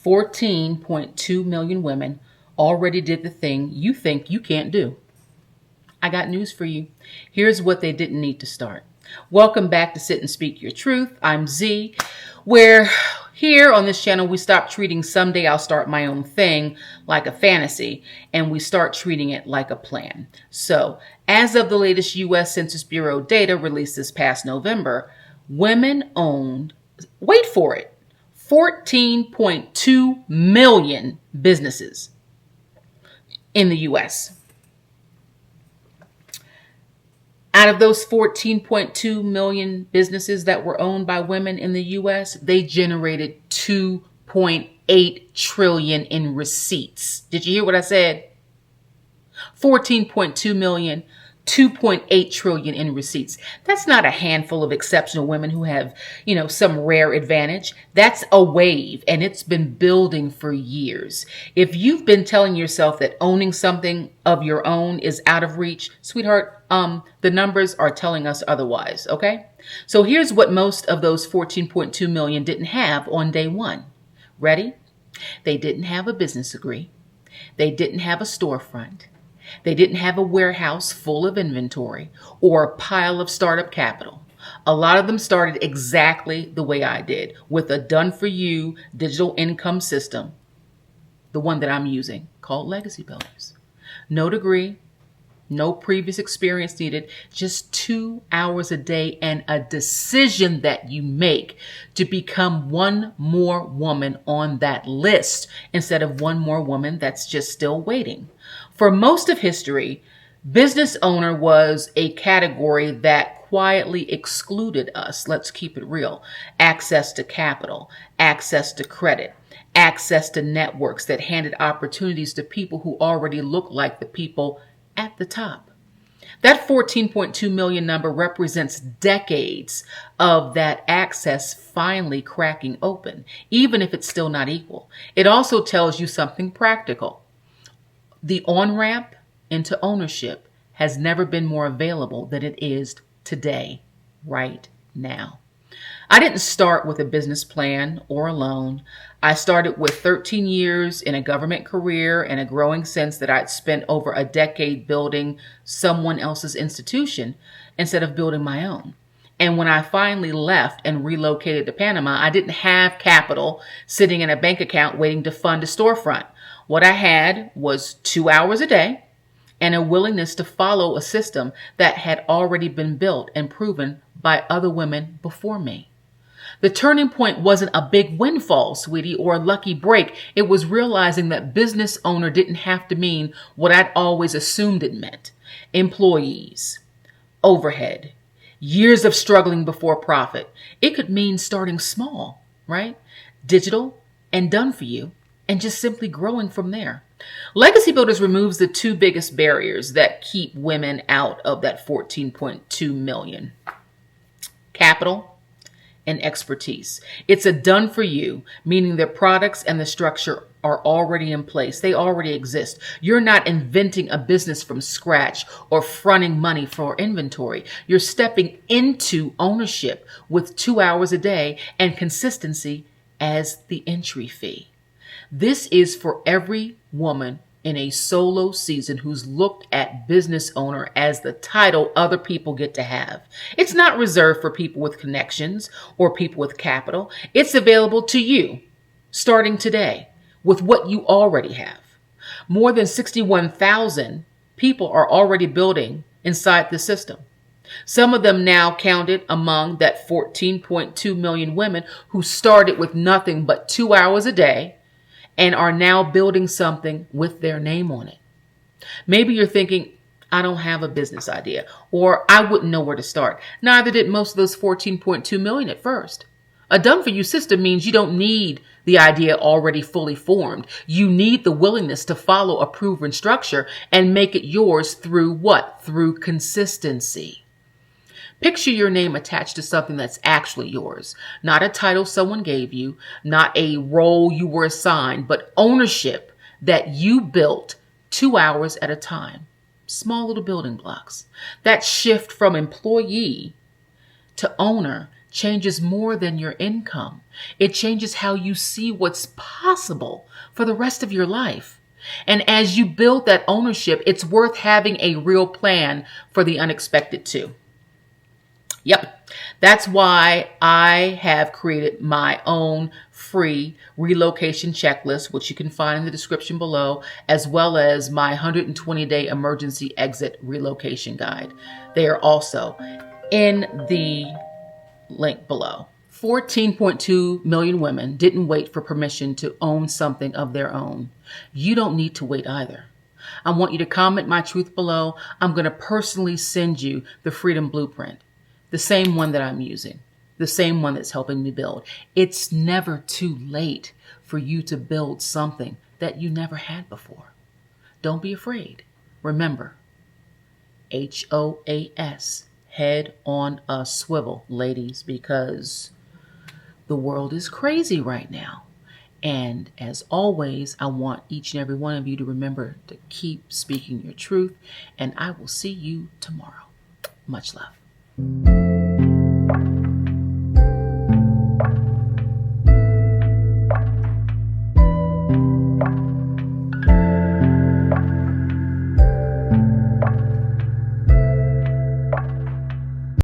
14.2 million women already did the thing you think you can't do. I got news for you. Here's what they didn't need to start. Welcome back to Sit and Speak Your Truth. I'm Z, where here on this channel we stop treating someday I'll start my own thing like a fantasy, and we start treating it like a plan. So, as of the latest U.S. Census Bureau data released this past November, women owned, wait for it, 14.2 million businesses in the U.S. Out of those 14.2 million businesses that were owned by women in the U.S., they generated 2.8 trillion in receipts. Did you hear what I said? 14.2 million, 2.8 trillion in receipts. That's not a handful of exceptional women who have, some rare advantage. That's a wave, and it's been building for years. If you've been telling yourself that owning something of your own is out of reach, sweetheart, the numbers are telling us otherwise, okay? So here's what most of those 14.2 million didn't have on day one. Ready? They didn't have a business degree. They didn't have a storefront. They didn't have a warehouse full of inventory or a pile of startup capital. A lot of them started exactly the way I did, with a done-for-you digital income system, the one that I'm using, called Legacy Builders. No degree, no previous experience needed, just 2 hours a day and a decision that you make to become one more woman on that list instead of one more woman that's just still waiting. For most of history, business owner was a category that quietly excluded us. Let's keep it real. Access to capital, access to credit, access to networks that handed opportunities to people who already looked like the people at the top. That 14.2 million number represents decades of that access finally cracking open, even if it's still not equal. It also tells you something practical. The on-ramp into ownership has never been more available than it is today, right now. I didn't start with a business plan or a loan. I started with 13 years in a government career and a growing sense that I'd spent over a decade building someone else's institution instead of building my own. And when I finally left and relocated to Panama, I didn't have capital sitting in a bank account waiting to fund a storefront. What I had was 2 hours a day and a willingness to follow a system that had already been built and proven by other women before me. The turning point wasn't a big windfall, sweetie, or a lucky break. It was realizing that business owner didn't have to mean what I'd always assumed it meant. Employees, overhead, years of struggling before profit. It could mean starting small, right? Digital and done for you, and just simply growing from there. Legacy Builders removes the two biggest barriers that keep women out of that 14.2 million. Capital and expertise. It's a done for you, meaning the products and the structure are already in place. They already exist. You're not inventing a business from scratch or fronting money for inventory. You're stepping into ownership with 2 hours a day and consistency as the entry fee. This is for every woman in a solo season who's looked at business owner as the title other people get to have. It's not reserved for people with connections or people with capital. It's available to you starting today with what you already have. More than 61,000 people are already building inside the system. Some of them now counted among that 14.2 million women who started with nothing but 2 hours a day and are now building something with their name on it. Maybe you're thinking, I don't have a business idea, or I wouldn't know where to start. Neither did most of those 14.2 million at first. A done-for-you system means you don't need the idea already fully formed. You need the willingness to follow a proven structure and make it yours through what? Through consistency. Picture your name attached to something that's actually yours, not a title someone gave you, not a role you were assigned, but ownership that you built 2 hours at a time. Small little building blocks. That shift from employee to owner changes more than your income. It changes how you see what's possible for the rest of your life. And as you build that ownership, it's worth having a real plan for the unexpected too. Yep. That's why I have created my own free relocation checklist, which you can find in the description below, as well as my 120-day emergency exit relocation guide. They are also in the link below. 14.2 million women didn't wait for permission to own something of their own. You don't need to wait either. I want you to comment my truth below. I'm going to personally send you the Freedom Blueprint. The same one that I'm using, the same one that's helping me build. It's never too late for you to build something that you never had before. Don't be afraid. Remember, HOAS, head on a swivel, ladies, because the world is crazy right now. And as always, I want each and every one of you to remember to keep speaking your truth, and I will see you tomorrow. Much love.